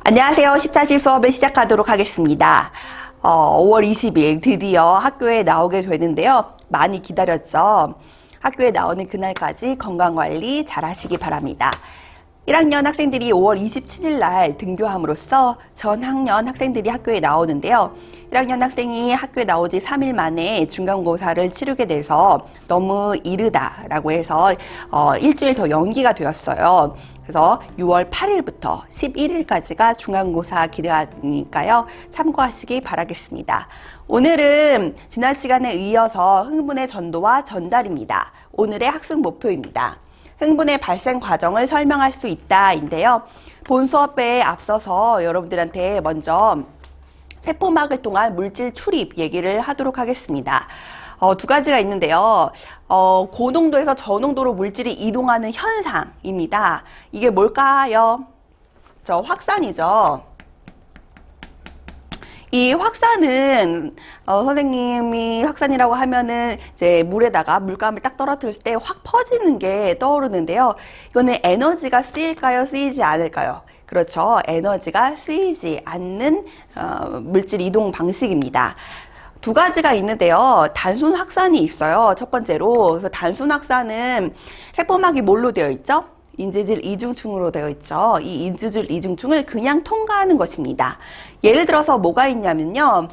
안녕하세요. 14시 수업을 시작하도록 하겠습니다. 5월 20일 드디어 학교에 나오게 되는데요. 많이 기다렸죠. 학교에 나오는 그날까지 건강관리 잘 하시기 바랍니다. 1학년 학생들이 5월 27일 날 등교함으로써 전 학년 학생들이 학교에 나오는데요. 1학년 학생이 학교에 나오지 3일 만에 중간고사를 치르게 돼서 너무 이르다라고 해서 일주일 더 연기가 되었어요. 그래서 6월 8일부터 11일까지가 중간고사 기대하니까요. 참고하시기 바라겠습니다. 오늘은 지난 시간에 이어서 흥분의 전도와 전달입니다. 오늘의 학습 목표입니다. 흥분의 발생 과정을 설명할 수 있다인데요. 본 수업에 앞서서 여러분들한테 먼저 세포막을 통한 물질 출입 얘기를 하도록 하겠습니다. 두 가지가 있는데요. 고농도에서 저농도로 물질이 이동하는 현상입니다. 이게 뭘까요? 저 확산이죠. 이 확산은 선생님이 확산이라고 하면은 이제 물에다가 물감을 딱 떨어뜨릴 때 확 퍼지는 게 떠오르는데요. 이거는 에너지가 쓰일까요? 쓰이지 않을까요? 그렇죠. 에너지가 쓰이지 않는 물질 이동 방식입니다. 두 가지가 있는데요. 단순 확산이 있어요. 첫 번째로. 그래서 단순 확산은 세포막이 뭘로 되어 있죠? 인지질 이중층으로 되어 있죠. 이 인지질 이중층을 그냥 통과하는 것입니다. 예를 들어서 뭐가 있냐면요.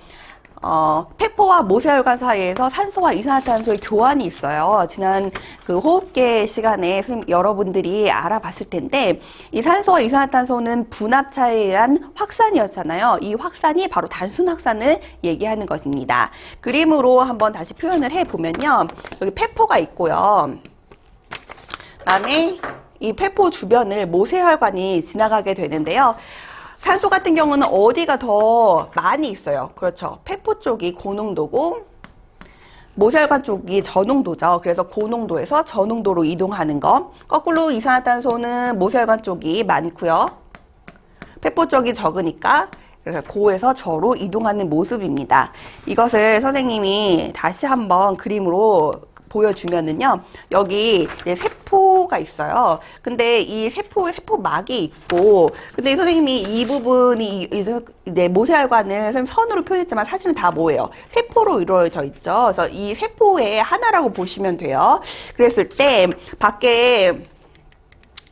폐포와 모세혈관 사이에서 산소와 이산화탄소의 교환이 있어요. 지난 그 호흡계 시간에 여러분들이 알아봤을 텐데 이 산소와 이산화탄소는 분압차에 의한 확산이었잖아요. 이 확산이 바로 단순 확산을 얘기하는 것입니다. 그림으로 한번 다시 표현을 해보면요. 여기 폐포가 있고요. 그다음에 이 폐포 주변을 모세혈관이 지나가게 되는데요. 산소 같은 경우는 어디가 더 많이 있어요? 그렇죠. 폐포 쪽이 고농도고 모세혈관 쪽이 저농도죠. 그래서 고농도에서 저농도로 이동하는 거. 거꾸로 이산화탄소는 모세혈관 쪽이 많고요. 폐포 쪽이 적으니까 그래서 고에서 저로 이동하는 모습입니다. 이것을 선생님이 다시 한번 그림으로 보여주면은요, 여기 이제 세포가 있어요. 근데 이 세포에 세포막이 있고, 근데 선생님이 이 부분이 이제 모세혈관을 선생님 선으로 표현했지만 사실은 다 뭐예요? 세포로 이루어져 있죠. 그래서 이 세포의 하나라고 보시면 돼요. 그랬을 때 밖에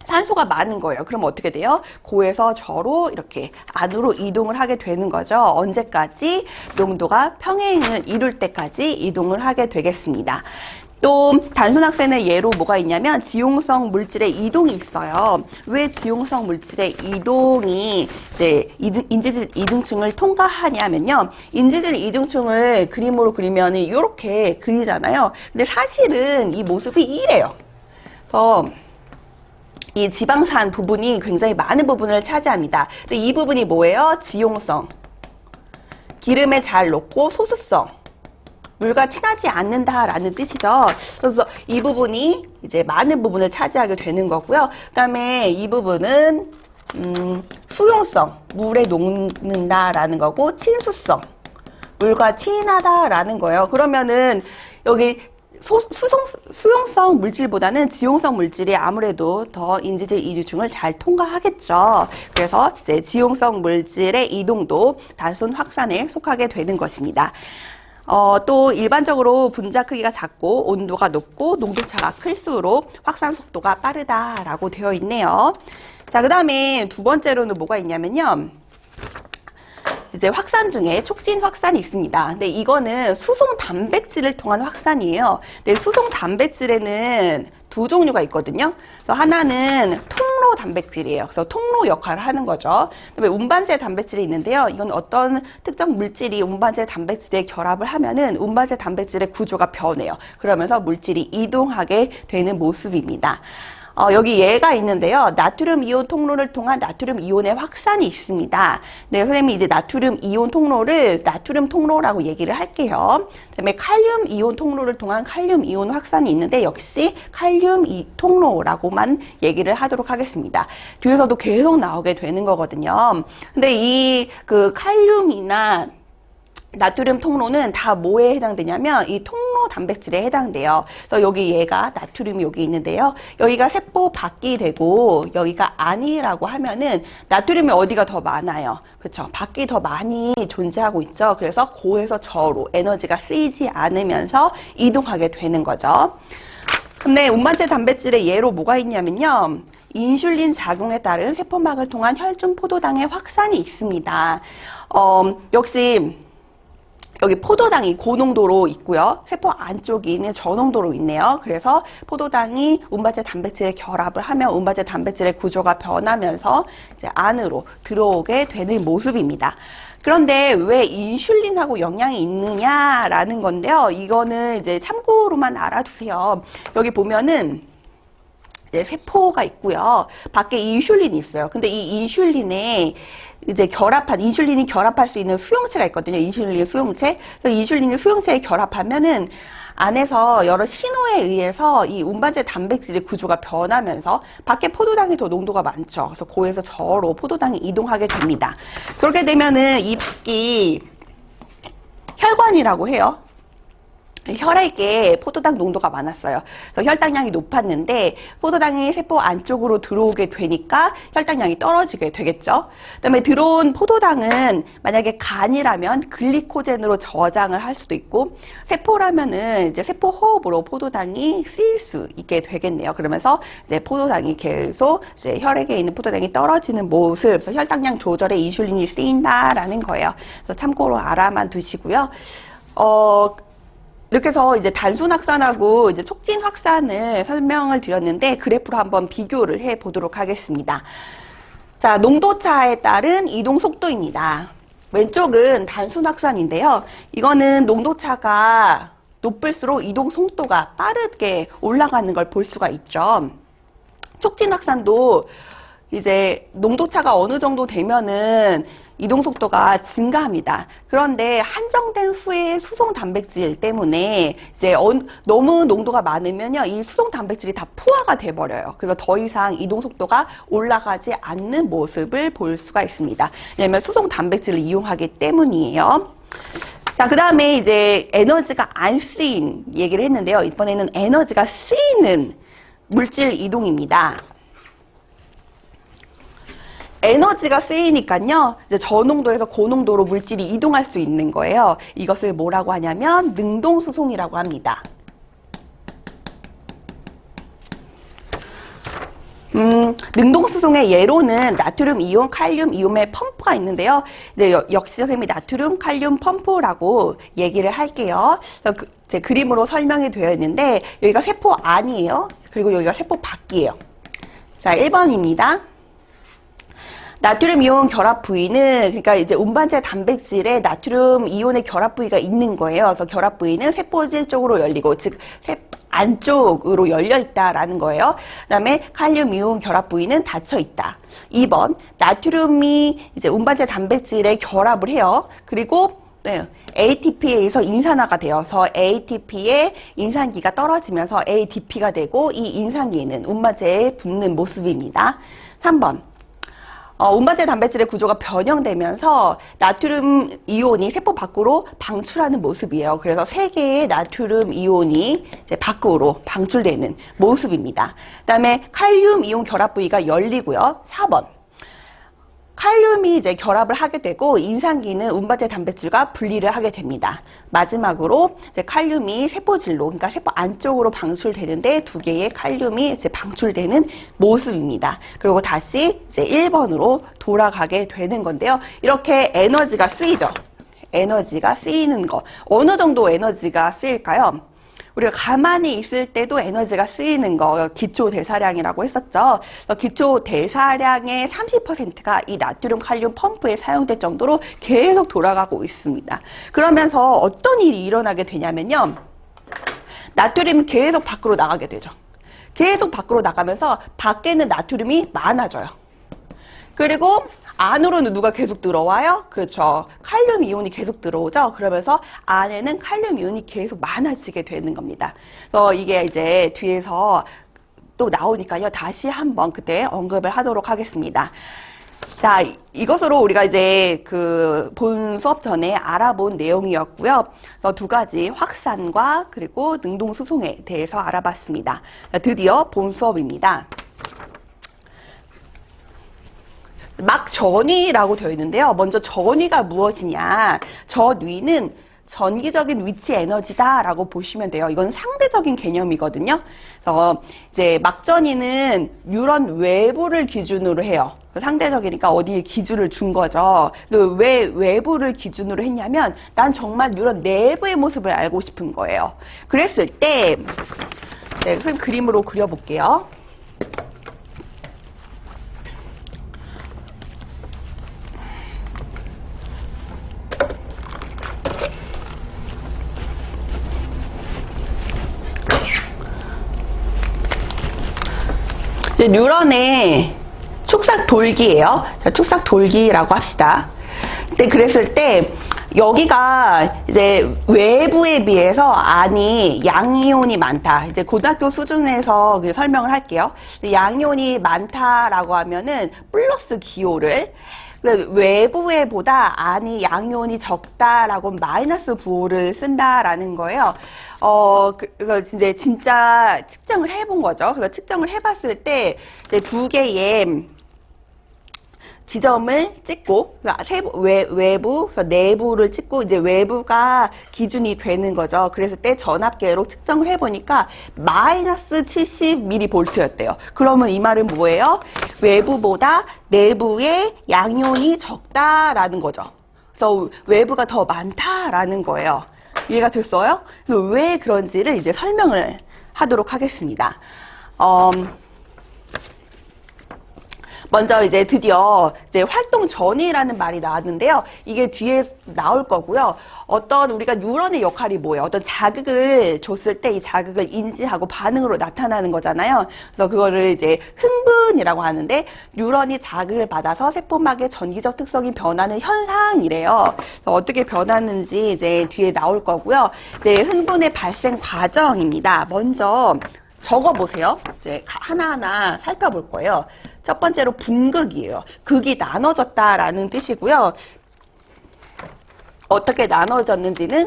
산소가 많은 거예요. 그럼 어떻게 돼요? 고에서 저로 이렇게 안으로 이동을 하게 되는 거죠. 언제까지? 농도가 평행을 이룰 때까지 이동을 하게 되겠습니다. 또 단순 확산의 예로 뭐가 있냐면 지용성 물질의 이동이 있어요. 왜 지용성 물질의 이동이 이제 인지질 이중층을 통과하냐면요. 인지질 이중층을 그림으로 그리면 이렇게 그리잖아요. 근데 사실은 이 모습이 이래요. 그래서 이 지방산 부분이 굉장히 많은 부분을 차지합니다. 근데 이 부분이 뭐예요? 지용성. 기름에 잘 녹고 소수성. 물과 친하지 않는다라는 뜻이죠. 그래서 이 부분이 이제 많은 부분을 차지하게 되는 거고요. 그다음에 이 부분은 수용성, 물에 녹는다라는 거고 친수성, 물과 친하다라는 거예요. 그러면은 여기 수용성 물질보다는 지용성 물질이 아무래도 더 인지질 이중층을 잘 통과하겠죠. 그래서 이제 지용성 물질의 이동도 단순 확산에 속하게 되는 것입니다. 또 일반적으로 분자 크기가 작고 온도가 높고 농도차가 클수록 확산 속도가 빠르다라고 되어 있네요. 자, 그 다음에 두 번째로는 뭐가 있냐면요. 이제 확산 중에 촉진 확산이 있습니다. 근데 이거는 수송 단백질을 통한 확산이에요. 근데 수송 단백질에는 두 종류가 있거든요. 그래서 하나는 통로 단백질이에요. 그래서 통로 역할을 하는 거죠. 그다음에 운반제 단백질이 있는데요. 이건 어떤 특정 물질이 운반제 단백질에 결합을 하면은 운반제 단백질의 구조가 변해요. 그러면서 물질이 이동하게 되는 모습입니다. 여기 예가 있는데요. 나트륨 이온 통로를 통한 나트륨 이온의 확산이 있습니다. 네, 선생님이 이제 나트륨 이온 통로를 나트륨 통로라고 얘기를 할게요. 그다음에 칼륨 이온 통로를 통한 칼륨 이온 확산이 있는데 역시 칼륨 통로라고만 얘기를 하도록 하겠습니다. 뒤에서도 계속 나오게 되는 거거든요. 근데 이 그 칼륨이나 나트륨 통로는 다 뭐에 해당되냐면 이 통로 단백질에 해당돼요. 그래서 여기 얘가 나트륨이 여기 있는데요. 여기가 세포 밖이 되고 여기가 안이라고 하면은 나트륨이 어디가 더 많아요. 그렇죠? 밖이 더 많이 존재하고 있죠. 그래서 고에서 저로 에너지가 쓰이지 않으면서 이동하게 되는 거죠. 근데 운반체 단백질의 예로 뭐가 있냐면요. 인슐린 작용에 따른 세포막을 통한 혈중 포도당의 확산이 있습니다. 역시 여기 포도당이 고농도로 있고요. 세포 안쪽에는 저농도로 있네요. 그래서 포도당이 운반체 단백질에 결합을 하면 운반체 단백질의 구조가 변하면서 이제 안으로 들어오게 되는 모습입니다. 그런데 왜 인슐린하고 영향이 있느냐라는 건데요. 이거는 이제 참고로만 알아두세요. 여기 보면은 이제 세포가 있고요. 밖에 인슐린이 있어요. 근데 이 인슐린에 이제 인슐린이 결합할 수 있는 수용체가 있거든요. 인슐린 수용체. 그래서 인슐린이 수용체에 결합하면은 안에서 여러 신호에 의해서 이 운반체 단백질의 구조가 변하면서 밖에 포도당이 더 농도가 많죠. 그래서 고에서 저로 포도당이 이동하게 됩니다. 그렇게 되면은 이 밖이 혈관이라고 해요. 혈액에 포도당 농도가 많았어요. 그래서 혈당량이 높았는데 포도당이 세포 안쪽으로 들어오게 되니까 혈당량이 떨어지게 되겠죠. 그다음에 들어온 포도당은 만약에 간이라면 글리코젠으로 저장을 할 수도 있고 세포라면은 이제 세포 호흡으로 포도당이 쓰일 수 있게 되겠네요. 그러면서 이제 포도당이 계속 이제 혈액에 있는 포도당이 떨어지는 모습, 그래서 혈당량 조절에 인슐린이 쓰인다라는 거예요. 그래서 참고로 알아만 두시고요. 이렇게 해서 이제 단순 확산하고 이제 촉진 확산을 설명을 드렸는데 그래프로 한번 비교를 해 보도록 하겠습니다. 자, 농도차에 따른 이동 속도입니다. 왼쪽은 단순 확산인데요. 이거는 농도차가 높을수록 이동 속도가 빠르게 올라가는 걸 볼 수가 있죠. 촉진 확산도 이제 농도차가 어느 정도 되면은 이동 속도가 증가합니다. 그런데 한정된 수의 수송 단백질 때문에 이제 너무 농도가 많으면요, 이 수송 단백질이 다 포화가 돼 버려요. 그래서 더 이상 이동 속도가 올라가지 않는 모습을 볼 수가 있습니다. 왜냐하면 수송 단백질을 이용하기 때문이에요. 자, 그 다음에 이제 에너지가 안 쓰인 얘기를 했는데요. 이번에는 에너지가 쓰이는 물질 이동입니다. 에너지가 쓰이니까요, 이제 저농도에서 고농도로 물질이 이동할 수 있는 거예요. 이것을 뭐라고 하냐면 능동수송이라고 합니다. 능동수송의 예로는 나트륨 이온, 칼륨 이온의 펌프가 있는데요. 이제 역시 선생님이 나트륨, 칼륨 펌프라고 얘기를 할게요. 제 그림으로 설명이 되어 있는데 여기가 세포 안이에요. 그리고 여기가 세포 밖이에요. 자, 1번입니다. 나트륨 이온 결합 부위는, 그러니까 이제 운반체 단백질에 나트륨 이온의 결합 부위가 있는 거예요. 그래서 결합 부위는 세포질 쪽으로 열리고, 즉 안쪽으로 열려 있다라는 거예요. 그다음에 칼륨 이온 결합 부위는 닫혀 있다. 2번, 나트륨이 이제 운반체 단백질에 결합을 해요. 그리고 ATP에 의해서 인산화가 되어서 ATP의 인산기가 떨어지면서 ADP가 되고, 이 인산기는 운반체에 붙는 모습입니다. 3번, 운반체 단백질의 구조가 변형되면서 나트륨 이온이 세포 밖으로 방출하는 모습이에요. 그래서 3개의 나트륨 이온이 이제 밖으로 방출되는 모습입니다. 그다음에 칼륨 이온 결합 부위가 열리고요. 4번. 칼륨이 이제 결합을 하게 되고 인산기는 운반체 단백질과 분리를 하게 됩니다. 마지막으로 이제 칼륨이 세포질로, 그러니까 세포 안쪽으로 방출되는데 2개의 칼륨이 이제 방출되는 모습입니다. 그리고 다시 이제 1번으로 돌아가게 되는 건데요. 이렇게 에너지가 쓰이죠. 에너지가 쓰이는 거. 어느 정도 에너지가 쓰일까요? 우리가 가만히 있을 때도 에너지가 쓰이는 거, 기초 대사량이라고 했었죠. 그래서 기초 대사량의 30%가 이 나트륨 칼륨 펌프에 사용될 정도로 계속 돌아가고 있습니다. 그러면서 어떤 일이 일어나게 되냐면요, 나트륨이 계속 밖으로 나가게 되죠. 계속 밖으로 나가면서 밖에는 나트륨이 많아져요. 그리고 안으로는 누가 계속 들어와요? 그렇죠. 칼륨 이온이 계속 들어오죠. 그러면서 안에는 칼륨 이온이 계속 많아지게 되는 겁니다. 그래서 이게 이제 뒤에서 또 나오니까요. 다시 한번 그때 언급을 하도록 하겠습니다. 자, 이것으로 우리가 이제 그 본 수업 전에 알아본 내용이었고요. 그래서 두 가지 확산과 그리고 능동수송에 대해서 알아봤습니다. 드디어 본 수업입니다. 막전위라고 되어 있는데요. 먼저 전위가 무엇이냐? 전위는 전기적인 위치 에너지다라고 보시면 돼요. 이건 상대적인 개념이거든요. 그래서 이제 막전위는 뉴런 외부를 기준으로 해요. 상대적이니까 어디에 기준을 준 거죠. 왜 외부를 기준으로 했냐면 난 정말 뉴런 내부의 모습을 알고 싶은 거예요. 그랬을 때 네, 선생님 그림으로 그려볼게요. 이제 뉴런의 축삭 돌기예요. 축삭 돌기라고 합시다. 근데 그랬을 때 여기가 이제 외부에 비해서 안이 양이온이 많다. 이제 고등학교 수준에서 설명을 할게요. 양이온이 많다라고 하면은 플러스 기호를 외부에 보다 안이 양이온이 적다라고 마이너스 부호를 쓴다라는 거예요. 그래서 이제 진짜 측정을 해본 거죠. 그래서 측정을 해봤을 때 이제 두 개의 지점을 찍고 외부, 그래서 내부를 찍고 이제 외부가 기준이 되는 거죠. 그랬을 때 전압계로 측정을 해보니까 마이너스 70mV였대요. 그러면 이 말은 뭐예요? 외부보다 내부의 양이온이 적다라는 거죠. 그래서 외부가 더 많다라는 거예요. 이해가 됐어요? 왜 그런지를 이제 설명을 하도록 하겠습니다. 먼저 이제 드디어 이제 활동 전이라는 말이 나왔는데요. 이게 뒤에 나올 거고요. 어떤 우리가 뉴런의 역할이 뭐예요? 어떤 자극을 줬을 때 이 자극을 인지하고 반응으로 나타나는 거잖아요. 그래서 그거를 이제 흥분이라고 하는데 뉴런이 자극을 받아서 세포막의 전기적 특성이 변하는 현상이래요. 그래서 어떻게 변하는지 이제 뒤에 나올 거고요. 이제 흥분의 발생 과정입니다. 먼저 적어보세요. 이제 하나하나 살펴볼 거예요. 첫 번째로 분극이에요. 극이 나눠졌다라는 뜻이고요. 어떻게 나눠졌는지는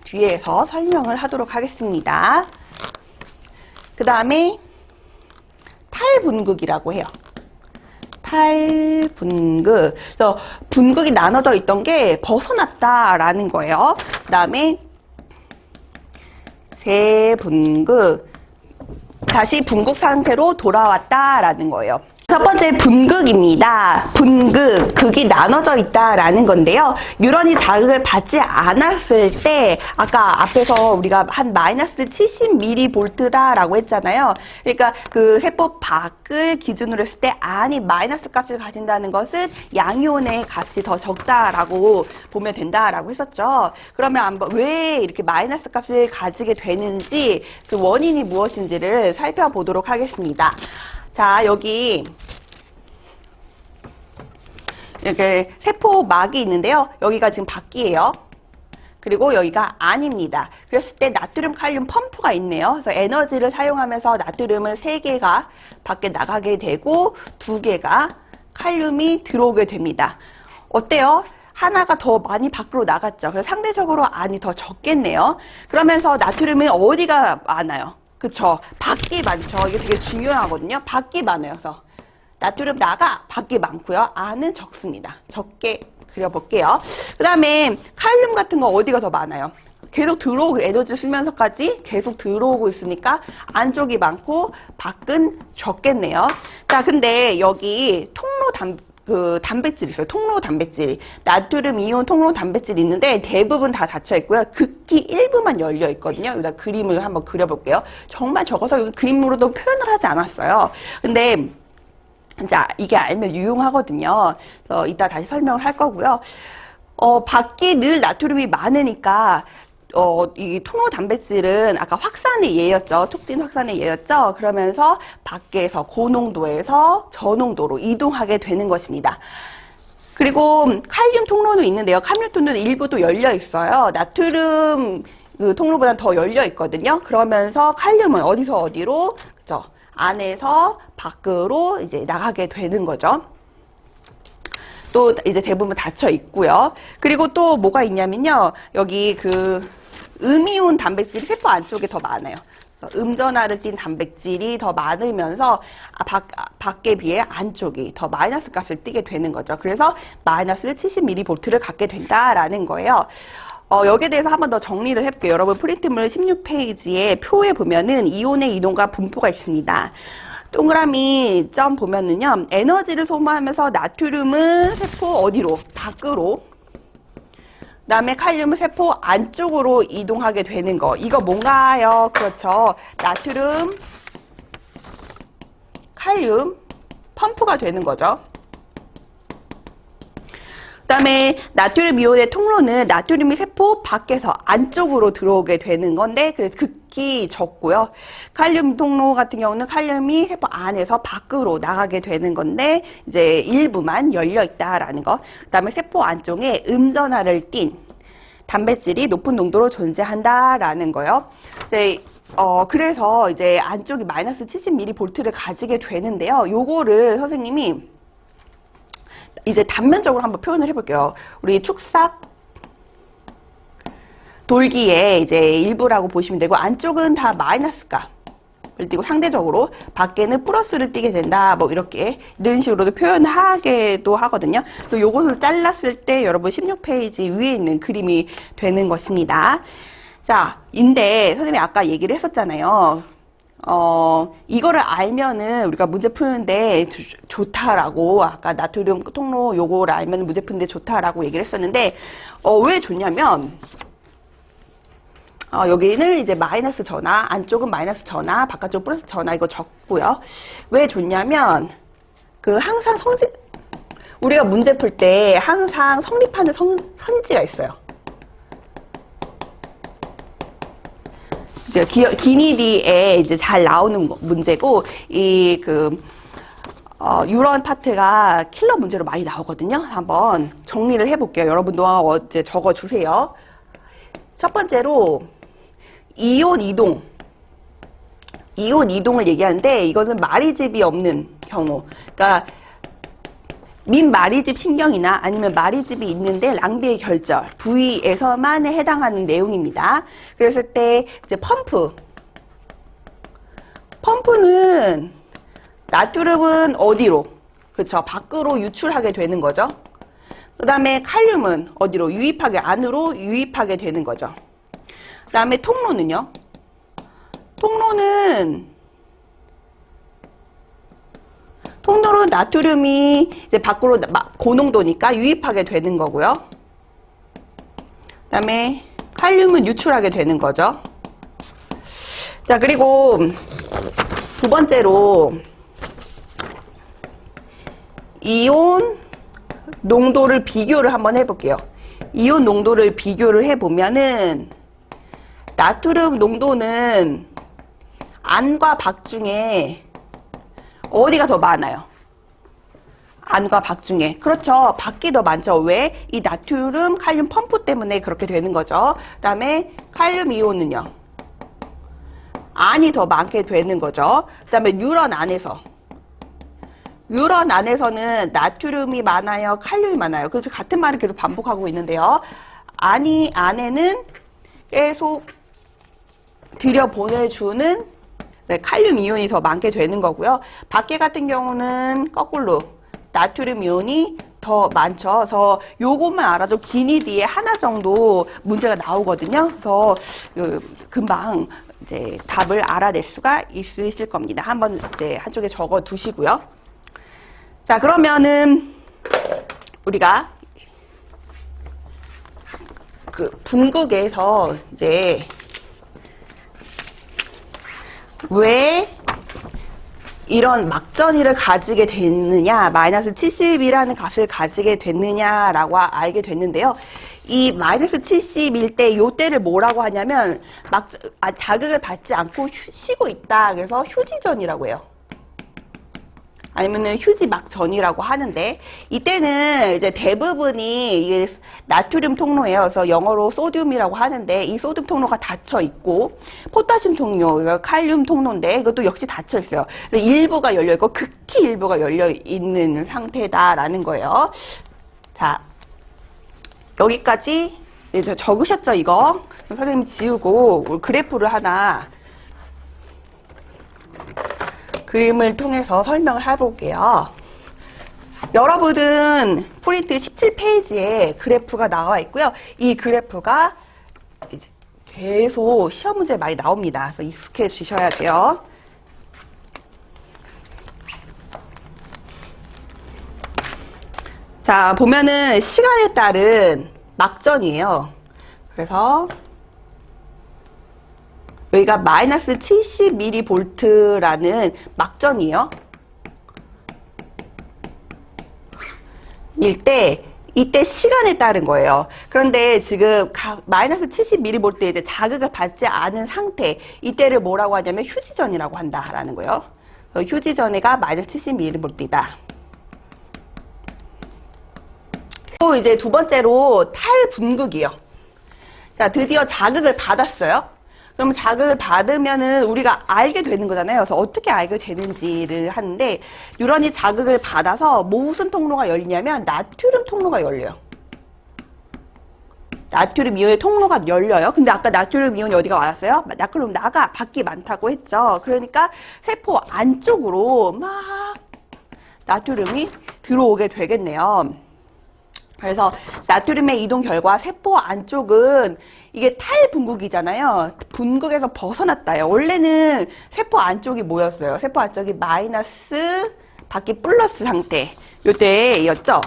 뒤에서 설명을 하도록 하겠습니다. 그 다음에 탈분극이라고 해요. 탈분극. 그래서 분극이 나눠져 있던 게 벗어났다라는 거예요. 그 다음에 재분극. 다시 분극 상태로 돌아왔다라는 거예요. 첫 번째 분극입니다. 분극, 극이 나눠져 있다라는 건데요. 뉴런이 자극을 받지 않았을 때 아까 앞에서 우리가 한 마이너스 70mV다라고 했잖아요. 그러니까 그 세포 밖을 기준으로 했을 때 안이 마이너스 값을 가진다는 것은 양이온의 값이 더 적다라고 보면 된다라고 했었죠. 그러면 한번 왜 이렇게 마이너스 값을 가지게 되는지 그 원인이 무엇인지를 살펴보도록 하겠습니다. 자, 여기 이렇게 세포막이 있는데요. 여기가 지금 밖이에요. 그리고 여기가 안입니다. 그랬을 때 나트륨, 칼륨 펌프가 있네요. 그래서 에너지를 사용하면서 나트륨을 3개가 밖에 나가게 되고 2개가 칼륨이 들어오게 됩니다. 어때요? 하나가 더 많이 밖으로 나갔죠. 그래서 상대적으로 안이 더 적겠네요. 그러면서 나트륨이 어디가 많아요? 그쵸? 밖이 많죠. 이게 되게 중요하거든요. 밖이 많아요. 그래서 나트륨 나가 밖이 많고요. 안은 적습니다. 적게 그려볼게요. 그 다음에 칼륨 같은 거 어디가 더 많아요? 계속 들어오고 에너지를 쓰면서까지 계속 들어오고 있으니까 안쪽이 많고 밖은 적겠네요. 자, 근데 여기 단백질 있어요. 통로 단백질. 나트륨 이온 통로 단백질이 있는데 대부분 다 닫혀 있고요. 극히 일부만 열려 있거든요. 여기다 그림을 한번 그려볼게요. 정말 적어서 여기 그림으로도 표현을 하지 않았어요. 근데 자, 이게 알면 유용하거든요. 그래서 이따 다시 설명을 할 거고요. 밖이 늘 나트륨이 많으니까 이 통로 단백질은 아까 확산의 예였죠. 촉진 확산의 예였죠. 그러면서 밖에서 고농도에서 저농도로 이동하게 되는 것입니다. 그리고 칼륨 통로도 있는데요. 칼륨 통로도 일부도 열려 있어요. 나트륨 그 통로보다 더 열려 있거든요. 그러면서 칼륨은 어디서 어디로, 그죠? 안에서 밖으로 이제 나가게 되는 거죠. 또 이제 대부분 닫혀 있고요. 그리고 또 뭐가 있냐면요. 여기 그 음이온 단백질이 세포 안쪽에 더 많아요. 음전하를 띤 단백질이 더 많으면서 밖에 비해 안쪽이 더 마이너스 값을 띠게 되는 거죠. 그래서 마이너스 70mV를 갖게 된다라는 거예요. 여기에 대해서 한 번 더 정리를 해볼게요. 여러분 프린트물 16페이지에 표에 보면은 이온의 이동과 분포가 있습니다. 동그라미 점 보면은요, 에너지를 소모하면서 나트륨은 세포 어디로? 밖으로. 그 다음에 칼륨은 세포 안쪽으로 이동하게 되는 거. 이거 뭔가요? 그렇죠. 나트륨, 칼륨, 펌프가 되는 거죠. 그 다음에 나트륨 이온의 통로는 나트륨이 세포 밖에서 안쪽으로 들어오게 되는 건데 극히 적고요. 칼륨 통로 같은 경우는 칼륨이 세포 안에서 밖으로 나가게 되는 건데 이제 일부만 열려 있다라는 거. 그 다음에 세포 안쪽에 음전하를 띤 단백질이 높은 농도로 존재한다라는 거요. 이제 그래서 이제 안쪽이 마이너스 70mV를 가지게 되는데요. 요거를 선생님이 이제 단면적으로 한번 표현을 해볼게요. 우리 축삭 돌기의 이제 일부라고 보시면 되고, 안쪽은 다 마이너스 값을 띄고 상대적으로 밖에는 플러스를 띄게 된다. 뭐 이렇게 이런 식으로도 표현하게도 하거든요. 또 요것을 잘랐을 때 여러분 16페이지 위에 있는 그림이 되는 것입니다. 자, 인데 선생님이 아까 얘기를 했었잖아요. 이거를 알면은 우리가 문제 푸는데 좋다라고, 아까 나트륨 통로 요거를 알면 문제 푸는데 좋다라고 얘기를 했었는데, 왜 좋냐면, 여기는 이제 마이너스 전하, 안쪽은 마이너스 전하, 바깥쪽 플러스 전하, 이거 적고요. 왜 좋냐면, 항상 우리가 문제 풀 때 항상 성립하는 선지가 있어요. 이제 기니디에 이제 잘 나오는 문제고, 유런 파트가 킬러 문제로 많이 나오거든요. 한번 정리를 해볼게요. 여러분도 이제 적어주세요. 첫 번째로, 이온 이동을 얘기하는데, 이것은 마리집이 없는 경우. 그러니까, 민마리집 신경이나 아니면 마리집이 있는데 랑비의 결절 부위에서만 해당하는 내용입니다. 그랬을 때 이제 펌프는 나트륨은 어디로? 그쵸, 밖으로 유출하게 되는 거죠. 그 다음에 칼륨은 어디로? 안으로 유입하게 되는 거죠. 그 다음에 통로는요? 통로는 나트륨이 이제 밖으로 고농도니까 유입하게 되는 거고요. 그 다음에 칼륨은 유출하게 되는 거죠. 자, 그리고 두 번째로 이온 농도를 비교를 한번 해볼게요. 이온 농도를 비교를 해보면은 나트륨 농도는 안과 밖 중에 어디가 더 많아요? 안과 밖 중에. 그렇죠. 밖이 더 많죠. 왜? 이 나트륨, 칼륨 펌프 때문에 그렇게 되는 거죠. 그 다음에 칼륨 이온은요. 안이 더 많게 되는 거죠. 그 다음에 뉴런 안에서는 나트륨이 많아요? 칼륨이 많아요? 그래서 같은 말을 계속 반복하고 있는데요. 안에는 계속 들여보내주는 칼륨 이온이 더 많게 되는 거고요. 밖에 같은 경우는 거꾸로 나트륨 이온이 더 많죠. 그래서 요것만 알아도 기니디에 하나 정도 문제가 나오거든요. 그래서 금방 이제 답을 알아낼 수가 있을 겁니다. 한번 이제 한쪽에 적어 두시고요. 자, 그러면은 우리가 분국에서 이제 왜 이런 막전이를 가지게 됐느냐, 마이너스 70이라는 값을 가지게 됐느냐라고 알게 됐는데요. 이 마이너스 70일 때 요 때를 뭐라고 하냐면 자극을 받지 않고 쉬고 있다. 그래서 휴지전이라고 해요. 아니면은 휴지 막전이라고 하는데, 이때는 이제 대부분이 이게 나트륨 통로예요. 그래서 영어로 소듐이라고 하는데, 이 소듐 통로가 닫혀 있고, 포타슘 통로, 칼륨 통로인데 이것도 역시 닫혀 있어요. 일부가 열려 있고 극히 일부가 열려 있는 상태다라는 거예요. 자, 여기까지 이제 적으셨죠, 이거? 선생님이 지우고 그래프를 하나 그림을 통해서 설명을 해볼게요. 여러분은 프린트 17페이지에 그래프가 나와 있고요. 이 그래프가 이제 계속 시험 문제 많이 나옵니다. 그래서 익숙해지셔야 돼요. 자, 보면은 시간에 따른 막전이에요. 그래서 여기가 마이너스 70mV라는 막전이에요. 이때 시간에 따른 거예요. 그런데 지금 마이너스 70mV에 이제 자극을 받지 않은 상태, 이때를 뭐라고 하냐면 휴지전이라고 한다라는 거예요. 휴지전에가 마이너스 70mV이다. 또 이제 두 번째로 탈분극이요. 자, 드디어 자극을 받았어요. 그럼 자극을 받으면은 우리가 알게 되는 거잖아요. 그래서 어떻게 알게 되는지를 하는데, 뉴런이 자극을 받아서 무슨 통로가 열리냐면 나트륨 통로가 열려요. 나트륨 이온의 통로가 열려요. 근데 아까 나트륨 이온이 어디가 많았어요? 나트륨 밖이 많다고 했죠. 그러니까 세포 안쪽으로 막 나트륨이 들어오게 되겠네요. 그래서 나트륨의 이동 결과 세포 안쪽은 이게 탈분극이잖아요. 분극에서 벗어났다요. 원래는 세포 안쪽이 뭐였어요? 세포 안쪽이 마이너스 밖이 플러스 상태. 요때였죠.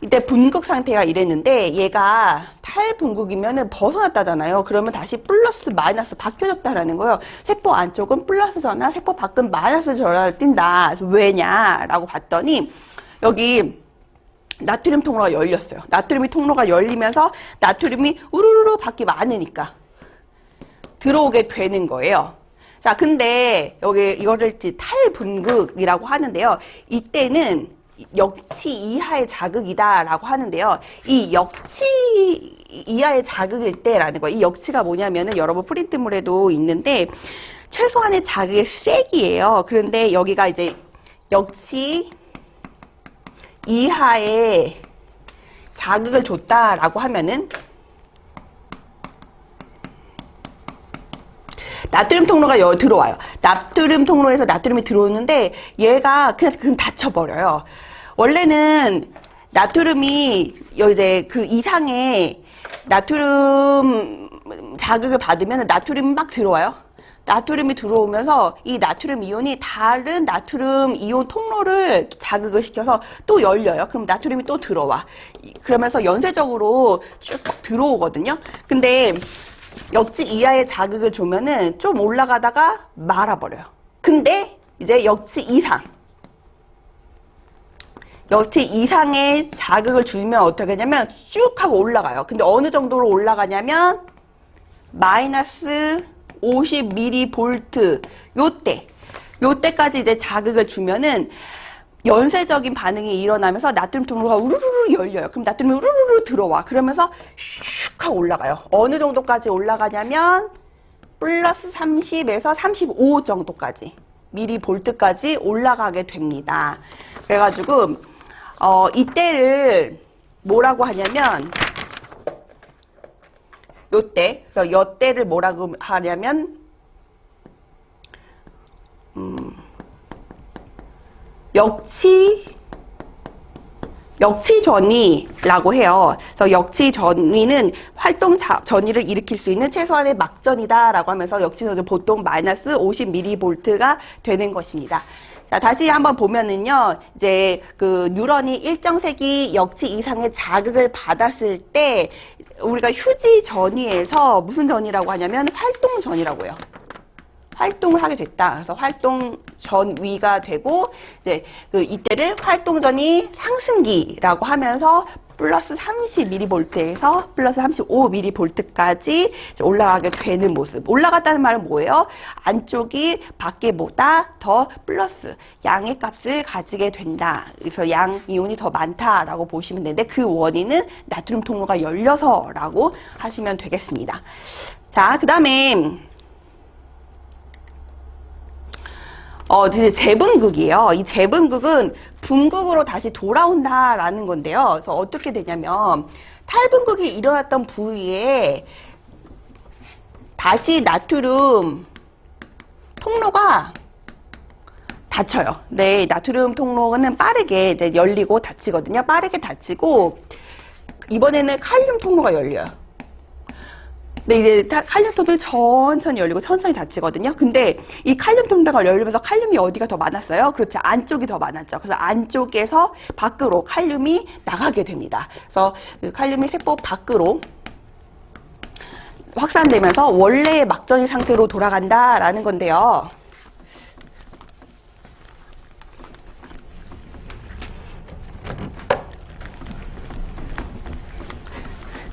이때 분극 상태가 이랬는데 얘가 탈분극이면은 벗어났다잖아요. 그러면 다시 플러스 마이너스 바뀌어졌다라는 거예요. 세포 안쪽은 플러스 전화, 세포 밖은 마이너스 전화를 띈다. 그래서 왜냐라고 봤더니 여기 나트륨 통로가 열렸어요. 나트륨이 통로가 열리면서 나트륨이 우르르 밖이 많으니까 들어오게 되는 거예요. 자, 근데 여기 이거를 탈분극이라고 하는데요. 이때는 역치 이하의 자극이다라고 하는데요. 이 역치 이하의 자극일 때라는 거예요. 이 역치가 뭐냐면은 여러분 프린트물에도 있는데 최소한의 자극의 세기예요. 그런데 여기가 이제 역치 이하의 자극을 줬다라고 하면은 나트륨 통로가 들어와요. 나트륨 통로에서 나트륨이 들어오는데 얘가 그냥 닫혀버려요. 원래는 나트륨이 이제 그 이상의 나트륨 자극을 받으면 나트륨이 막 들어와요. 나트륨이 들어오면서 이 나트륨 이온이 다른 나트륨 이온 통로를 자극을 시켜서 또 열려요. 그럼 나트륨이 또 들어와. 그러면서 연쇄적으로 쭉 들어오거든요. 근데 역지 이하의 자극을 주면은 좀 올라가다가 말아버려요. 근데 이제 역지 이상의 자극을 주면 어떻게 하냐면 쭉 하고 올라가요. 근데 어느 정도로 올라가냐면 마이너스 50mV 요때까지 이제 자극을 주면은 연쇄적인 반응이 일어나면서 나트륨 통로가 우르르르 열려요. 그럼 나트륨이 우르르르 들어와. 그러면서 슉 하고 올라가요. 어느 정도까지 올라가냐면 플러스 30에서 35 정도까지 mV까지 올라가게 됩니다. 그래가지고 이때를 뭐라고 하냐면 그래서 요때를 뭐라고 하냐면 역치전위라고 해요. 그래서 역치전위는 활동 전위를 일으킬 수 있는 최소한의 막전이다라고 하면서 역치전위 보통 마이너스 50mV가 되는 것입니다. 자, 다시 한번 보면은요, 이제 그 뉴런이 일정 세기 역치 이상의 자극을 받았을 때 우리가 휴지 전위에서 무슨 전위라고 하냐면 활동 전위라고 해요. 활동을 하게 됐다. 그래서 활동 전위가 되고 이제 그 이때를 활동 전위 상승기라고 하면서 플러스 30mV에서 플러스 35mV까지 올라가게 되는 모습. 올라갔다는 말은 뭐예요? 안쪽이 밖에보다 더 플러스 양의 값을 가지게 된다. 그래서 양 이온이 더 많다라고 보시면 되는데 그 원인은 나트륨 통로가 열려서라고 하시면 되겠습니다. 자, 그 다음에 이제 재분극이에요. 이 재분극은 분극으로 다시 돌아온다라는 건데요. 그래서 어떻게 되냐면 탈분극이 일어났던 부위에 다시 나트륨 통로가 닫혀요. 네, 나트륨 통로는 빠르게 이제 열리고 닫히거든요. 빠르게 닫히고 이번에는 칼륨 통로가 열려요. 근데 이제 칼륨 통로는 천천히 열리고 천천히 닫히거든요. 근데 이 칼륨 통로가 열리면서 칼륨이 어디가 더 많았어요? 그렇죠. 안쪽이 더 많았죠. 그래서 안쪽에서 밖으로 칼륨이 나가게 됩니다. 그래서 그 칼륨이 세포 밖으로 확산되면서 원래의 막전이 상태로 돌아간다라는 건데요.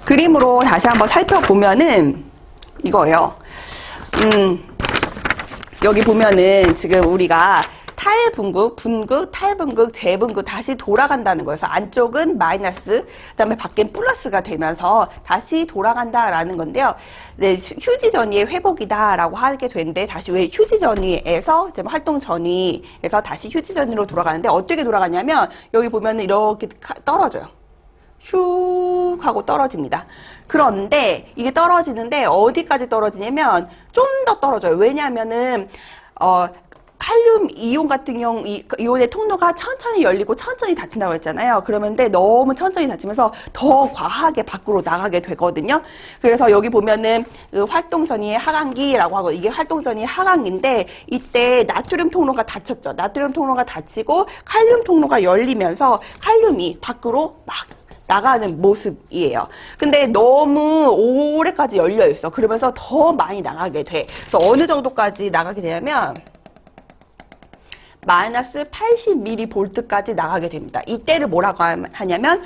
그림으로 다시 한번 살펴보면은 이거예요. 여기 보면은 지금 우리가 탈분극, 분극, 탈분극, 재분극 다시 돌아간다는 거예요. 그래서 안쪽은 마이너스, 그다음에 밖엔 플러스가 되면서 다시 돌아간다라는 건데요. 네, 휴지 전이의 회복이다라고 하게 되는데 다시 왜 휴지 전이에서 활동 전이에서 다시 휴지 전이로 돌아가는데 어떻게 돌아가냐면 여기 보면은 이렇게 떨어져요. 슉 하고 떨어집니다. 그런데 이게 떨어지는데 어디까지 떨어지냐면 좀 더 떨어져요. 왜냐하면은 칼륨 이온 같은 경우 이온의 통로가 천천히 열리고 천천히 닫힌다고 했잖아요. 그러는데 너무 천천히 닫히면서 더 과하게 밖으로 나가게 되거든요. 그래서 여기 보면은 그 활동 전이의 하강기라고 하고 이게 활동 전이의 하강인데 이때 나트륨 통로가 닫혔죠. 나트륨 통로가 닫히고 칼륨 통로가 열리면서 칼륨이 밖으로 막 나가는 모습이에요. 근데 너무 오래까지 열려 있어. 그러면서 더 많이 나가게 돼. 그래서 어느 정도까지 나가게 되냐면 마이너스 80mV까지 나가게 됩니다. 이때를 뭐라고 하냐면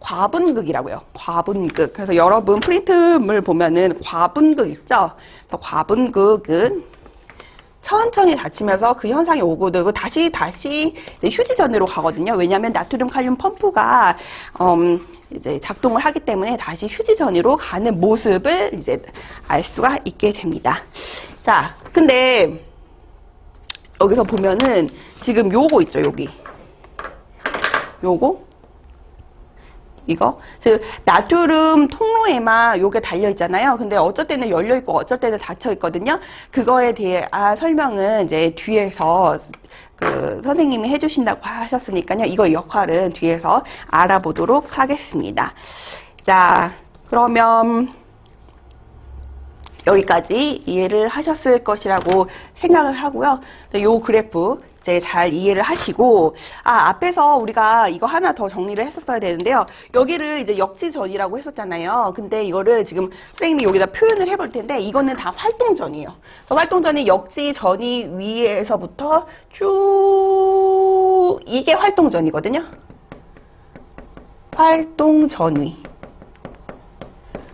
과분극이라고요. 과분극. 그래서 여러분 프린트물 보면은 과분극 있죠? 과분극은 천천히 닫히면서 그 현상이 오고 되고 다시 이제 휴지 전으로 가거든요. 왜냐하면 나트륨 칼륨 펌프가 이제 작동을 하기 때문에 다시 휴지 전으로 가는 모습을 이제 알 수가 있게 됩니다. 자, 근데 여기서 보면은 지금 요거 있죠, 여기. 요거. 이거. 즉, 나트륨 통로에만 요게 달려있잖아요. 근데 어쩔 때는 열려있고 어쩔 때는 닫혀있거든요. 그거에 대한 설명은 이제 뒤에서 그 선생님이 해주신다고 하셨으니까요. 이거 역할은 뒤에서 알아보도록 하겠습니다. 자, 그러면 여기까지 이해를 하셨을 것이라고 생각을 하고요. 요 그래프 이제 잘 이해를 하시고, 앞에서 우리가 이거 하나 더 정리를 했었어야 되는데요. 여기를 이제 역지전이라고 했었잖아요. 근데 이거를 지금 선생님이 여기다 표현을 해볼 텐데, 이거는 다 활동전이에요. 그래서 활동전이 역지전이 위에서부터 쭉, 이게 활동전이거든요. 활동전위.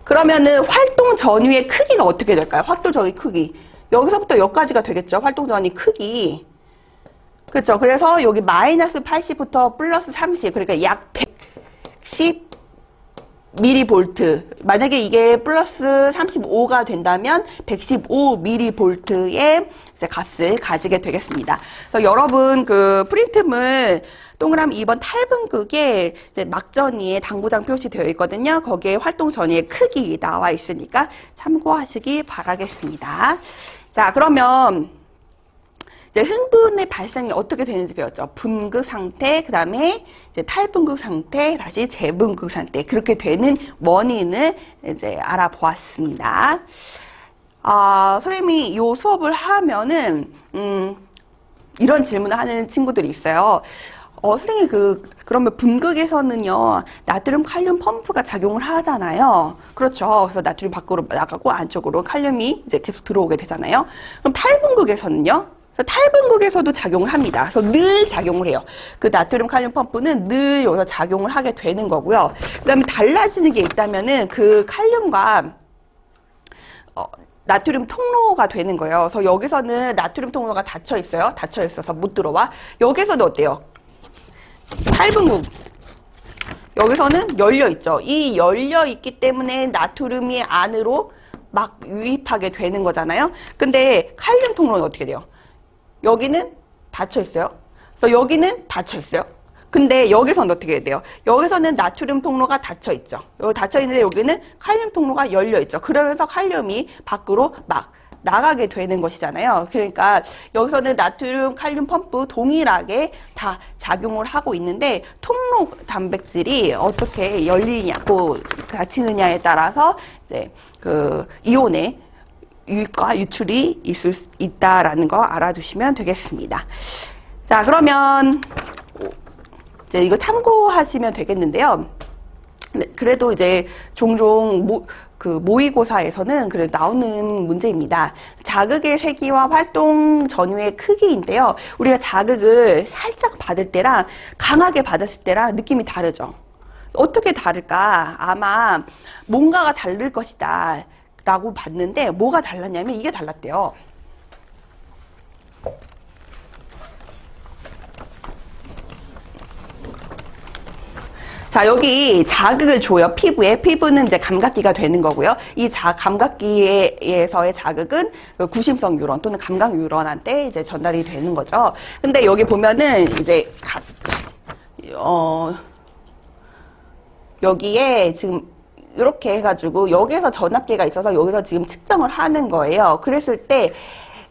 그러면은 활동 전위의 크기가 어떻게 될까요? 활동 전위 크기. 여기서부터 여기까지가 되겠죠. 활동 전위 크기. 그렇죠. 그래서 여기 마이너스 80부터 플러스 30. 그러니까 약 110 미리볼트. 만약에 이게 플러스 35가 된다면 115 미리볼트의 이제 값을 가지게 되겠습니다. 그래서 여러분 그 프린트물 동그라미 2번 탈분극에 이제 막전이에 당구장 표시되어 있거든요. 거기에 활동 전이의 크기 나와 있으니까 참고하시기 바라겠습니다. 자, 그러면 이제 흥분의 발생이 어떻게 되는지 배웠죠. 분극 상태, 그 다음에 이제 탈분극 상태, 다시 재분극 상태. 그렇게 되는 원인을 이제 알아보았습니다. 선생님이 이 수업을 하면은, 이런 질문을 하는 친구들이 있어요. 선생님, 그러면 분극에서는요, 나트륨 칼륨 펌프가 작용을 하잖아요. 그렇죠. 그래서 나트륨 밖으로 나가고 안쪽으로 칼륨이 이제 계속 들어오게 되잖아요. 그럼 탈분극에서는요? 그래서 탈분극에서도 작용을 합니다. 그래서 늘 작용을 해요. 그 나트륨 칼륨 펌프는 늘 여기서 작용을 하게 되는 거고요. 그 다음에 달라지는 게 있다면은 그 칼륨과, 나트륨 통로가 되는 거예요. 그래서 여기서는 나트륨 통로가 닫혀 있어요. 닫혀 있어서 못 들어와. 여기서도 어때요? 탈분극. 여기서는 열려 있죠. 이 열려 있기 때문에 나트륨이 안으로 막 유입하게 되는 거잖아요. 근데 칼륨 통로는 어떻게 돼요? 여기는 닫혀 있어요. 그래서 여기는 닫혀 있어요. 근데 여기서는 어떻게 해야 돼요? 여기서는 나트륨 통로가 닫혀 있죠. 여기 닫혀 있는데 여기는 칼륨 통로가 열려 있죠. 그러면서 칼륨이 밖으로 막 나가게 되는 것이잖아요. 그러니까 여기서는 나트륨, 칼륨 펌프 동일하게 다 작용을 하고 있는데 통로 단백질이 어떻게 열리냐고 닫히느냐에 따라서 이제 그 이온의 유입과 유출이 있을 수 있다라는 거 알아두시면 되겠습니다. 자, 그러면 이제 이거 참고하시면 되겠는데요. 네, 그래도 이제 종종 모의고사에서는 그래도 나오는 문제입니다. 자극의 세기와 활동 전후의 크기인데요. 우리가 자극을 살짝 받을 때랑 강하게 받았을 때랑 느낌이 다르죠. 어떻게 다를까? 아마 뭔가가 다를 것이다 라고 봤는데 뭐가 달랐냐면 이게 달랐대요. 자, 여기 자극을 줘요. 피부에. 피부는 이제 감각기가 되는 거고요. 이 감각기에서의 자극은 구심성 뉴런 또는 감각 뉴런한테 이제 전달이 되는 거죠. 근데 여기 보면은 이제 여기에 지금 이렇게 해가지고 여기에서 전압계가 있어서 여기서 지금 측정을 하는 거예요. 그랬을 때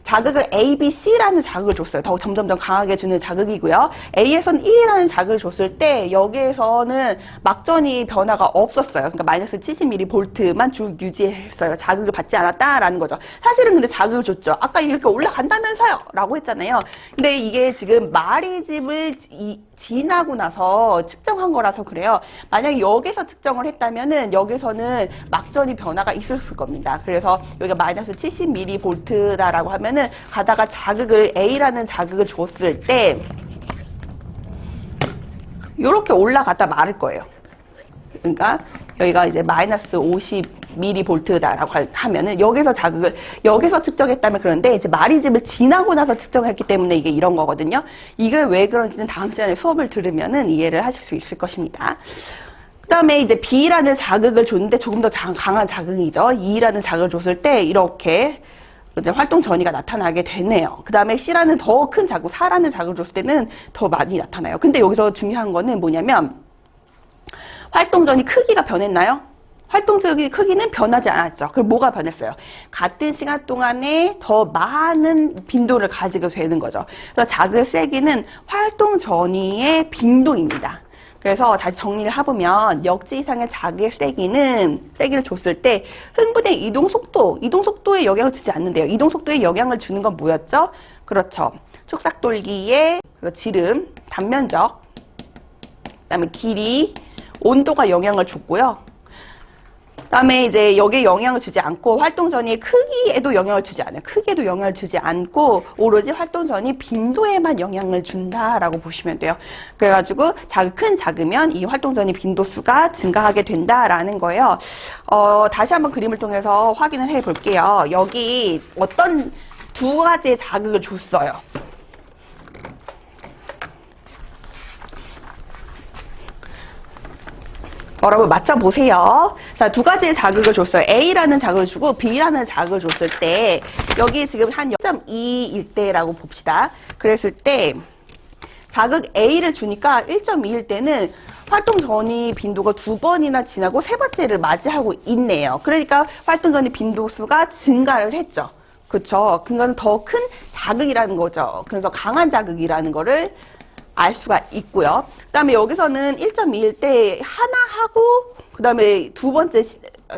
자극을 A, B, C라는 자극을 줬어요. 더 점점점 강하게 주는 자극이고요. A에서는 1이라는 자극을 줬을 때 여기에서는 막전이 변화가 없었어요. 그러니까 마이너스 70mV만 쭉 유지했어요. 자극을 받지 않았다라는 거죠. 사실은 근데 자극을 줬죠. 아까 이렇게 올라간다면서요? 라고 했잖아요. 근데 이게 지금 마리집을 지나고 나서 측정한 거라서 그래요. 만약에 여기서 측정을 했다면은 여기서는 막전이 변화가 있었을 겁니다. 그래서 여기가 마이너스 70mV다라고 하면은 가다가 자극을 A라는 자극을 줬을 때 이렇게 올라갔다 마를 거예요. 그러니까 여기가 이제 마이너스 50mV다라고 하면은 여기서 자극을 여기서 측정했다면 그런데 이제 마리집을 지나고 나서 측정했기 때문에 이게 이런 거거든요. 이게 왜 그런지는 다음 시간에 수업을 들으면은 이해를 하실 수 있을 것입니다. 그 다음에 이제 B라는 자극을 줬는데 조금 더 강한 자극이죠. E라는 자극을 줬을 때 이렇게 이제 활동 전이가 나타나게 되네요. 그 다음에 C라는 더 큰 자극, 4라는 자극을 줬을 때는 더 많이 나타나요. 근데 여기서 중요한 거는 뭐냐면 활동전이 크기가 변했나요? 활동적인 크기는 변하지 않았죠. 그럼 뭐가 변했어요? 같은 시간 동안에 더 많은 빈도를 가지게 되는 거죠. 그래서 자극의 세기는 활동 전이의 빈도입니다. 그래서 다시 정리를 해보면 역지 이상의 자극의 세기를 줬을 때 흥분의 이동 속도에 영향을 주지 않는데요. 이동 속도에 영향을 주는 건 뭐였죠? 그렇죠. 촉삭돌기의 지름, 단면적, 그다음에 길이, 온도가 영향을 줬고요. 그다음에 이제 여기에 영향을 주지 않고 활동 전이의 크기에도 영향을 주지 않아요. 크기에도 영향을 주지 않고 오로지 활동 전이 빈도에만 영향을 준다라고 보시면 돼요. 그래가지고 큰 작으면 이 활동 전이 빈도 수가 증가하게 된다라는 거예요. 다시 한번 그림을 통해서 확인을 해 볼게요. 여기 어떤 두 가지의 자극을 줬어요. 여러분 맞춰보세요. 자, 두 가지의 자극을 줬어요. A라는 자극을 주고 B라는 자극을 줬을 때 여기 지금 한 0.2일 때라고 봅시다. 그랬을 때 자극 A를 주니까 1.2일 때는 활동 전이 빈도가 2번이나 지나고 세 번째를 맞이하고 있네요. 그러니까 활동 전이 빈도 수가 증가를 했죠. 그쵸? 그건 더 큰 자극이라는 거죠. 그래서 강한 자극이라는 거를 알 수가 있고요. 그 다음에 여기서는 1.2일 때 하나 하고 그 다음에 두 번째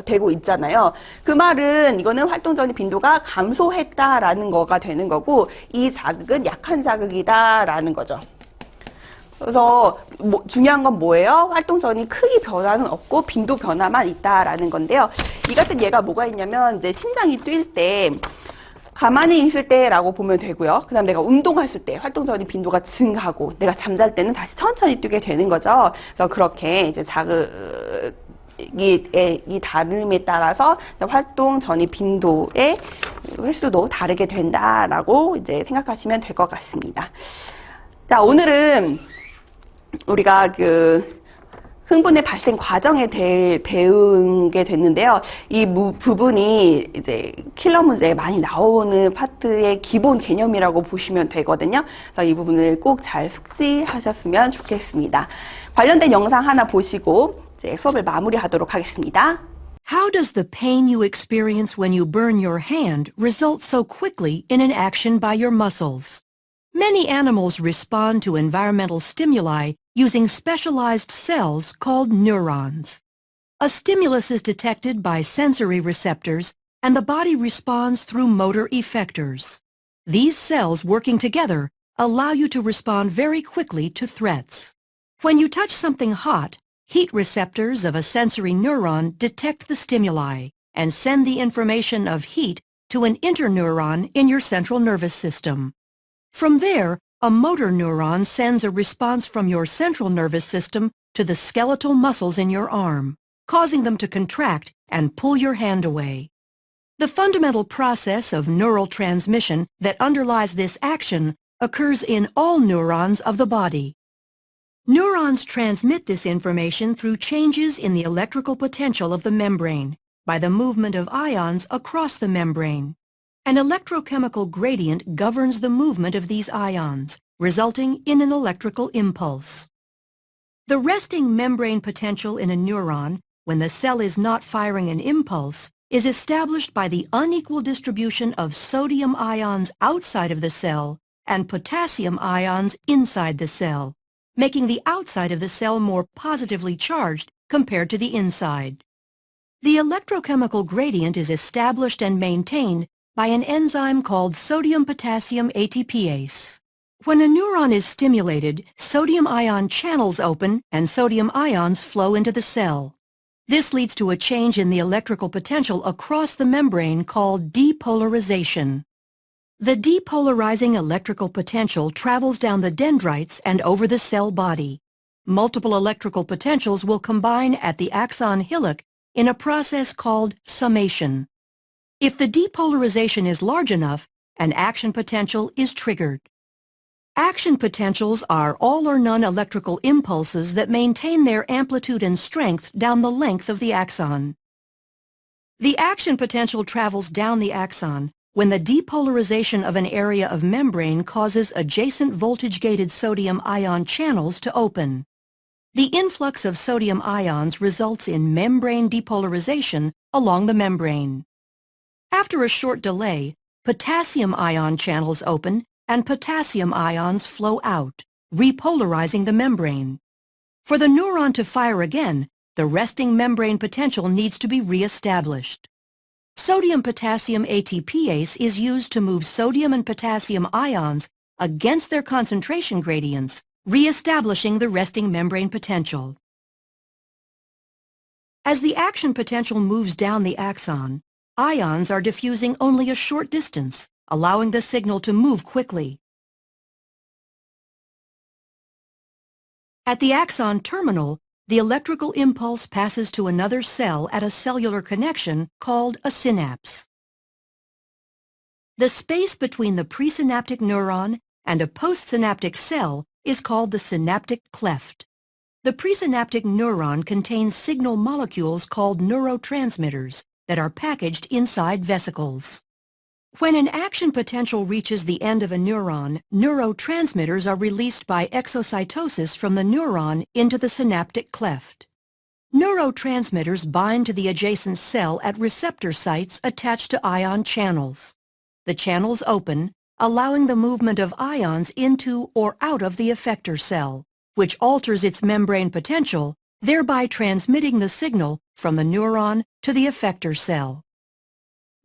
되고 있잖아요. 그 말은 이거는 활동 전이 빈도가 감소했다라는 거가 되는 거고 이 자극은 약한 자극이다라는 거죠. 그래서 중요한 건 뭐예요? 활동 전이 크기 변화는 없고 빈도 변화만 있다라는 건데요. 이 같은 예가 뭐가 있냐면 이제 심장이 뛸 때 가만히 있을 때라고 보면 되고요. 그 다음 내가 운동했을 때 활동 전이 빈도가 증가하고 내가 잠잘 때는 다시 천천히 뛰게 되는 거죠. 그래서 그렇게 이제 이 다름에 따라서 활동 전이 빈도의 횟수도 다르게 된다라고 이제 생각하시면 될 것 같습니다. 자, 오늘은 우리가 흥분의 발생 과정에 대해 배운 게 됐는데요. 이 부분이 이제 킬러 문제에 많이 나오는 파트의 기본 개념이라고 보시면 되거든요. 그래서 이 부분을 꼭 잘 숙지하셨으면 좋겠습니다. 관련된 영상 하나 보시고 이제 수업을 마무리하도록 하겠습니다. How does the pain you experience when you burn your hand result so quickly in an action by your muscles? Many animals respond to environmental stimuli using specialized cells called neurons. A stimulus is detected by sensory receptors, and the body responds through motor effectors. These cells working together allow you to respond very quickly to threats. When you touch something hot, heat receptors of a sensory neuron detect the stimuli and send the information of heat to an interneuron in your central nervous system. From there, a motor neuron sends a response from your central nervous system to the skeletal muscles in your arm, causing them to contract and pull your hand away. The fundamental process of neural transmission that underlies this action occurs in all neurons of the body. Neurons transmit this information through changes in the electrical potential of the membrane by the movement of ions across the membrane. An electrochemical gradient governs the movement of these ions, resulting in an electrical impulse. The resting membrane potential in a neuron, when the cell is not firing an impulse, is established by the unequal distribution of sodium ions outside of the cell and potassium ions inside the cell, making the outside of the cell more positively charged compared to the inside. The electrochemical gradient is established and maintained by an enzyme called sodium-potassium ATPase. When a neuron is stimulated, sodium ion channels open and sodium ions flow into the cell. This leads to a change in the electrical potential across the membrane called depolarization. The depolarizing electrical potential travels down the dendrites and over the cell body. Multiple electrical potentials will combine at the axon hillock in a process called summation. If the depolarization is large enough, an action potential is triggered. Action potentials are all or none electrical impulses that maintain their amplitude and strength down the length of the axon. The action potential travels down the axon when the depolarization of an area of membrane causes adjacent voltage-gated sodium ion channels to open. The influx of sodium ions results in membrane depolarization along the membrane. After a short delay, potassium ion channels open and potassium ions flow out, repolarizing the membrane. For the neuron to fire again, the resting membrane potential needs to be re-established. Sodium-potassium ATPase is used to move sodium and potassium ions against their concentration gradients, re-establishing the resting membrane potential. As the action potential moves down the axon, ions are diffusing only a short distance, allowing the signal to move quickly. At the axon terminal, the electrical impulse passes to another cell at a cellular connection called a synapse. The space between the presynaptic neuron and a postsynaptic cell is called the synaptic cleft. The presynaptic neuron contains signal molecules called neurotransmitters that are packaged inside vesicles. When an action potential reaches the end of a neuron, neurotransmitters are released by exocytosis from the neuron into the synaptic cleft. Neurotransmitters bind to the adjacent cell at receptor sites attached to ion channels. The channels open, allowing the movement of ions into or out of the effector cell, which alters its membrane potential, thereby transmitting the signal from the neuron to the effector cell.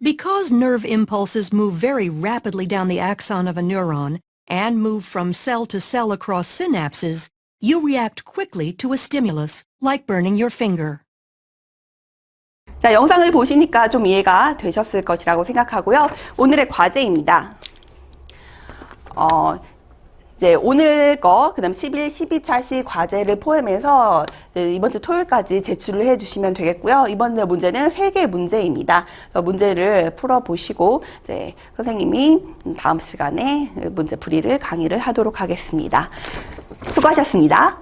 Because nerve impulses move very rapidly down the axon of a neuron and move from cell to cell across synapses, you react quickly to a stimulus, like burning your finger. 자, 영상을 보시니까 좀 이해가 되셨을 것이라고 생각하고요. 오늘의 과제입니다. 이제 오늘 거, 그 다음 11, 12차시 과제를 포함해서 이번 주 토요일까지 제출을 해주시면 되겠고요. 이번 주 문제는 3개 문제입니다. 그래서 문제를 풀어보시고, 이제 선생님이 다음 시간에 문제 풀이를 강의를 하도록 하겠습니다. 수고하셨습니다.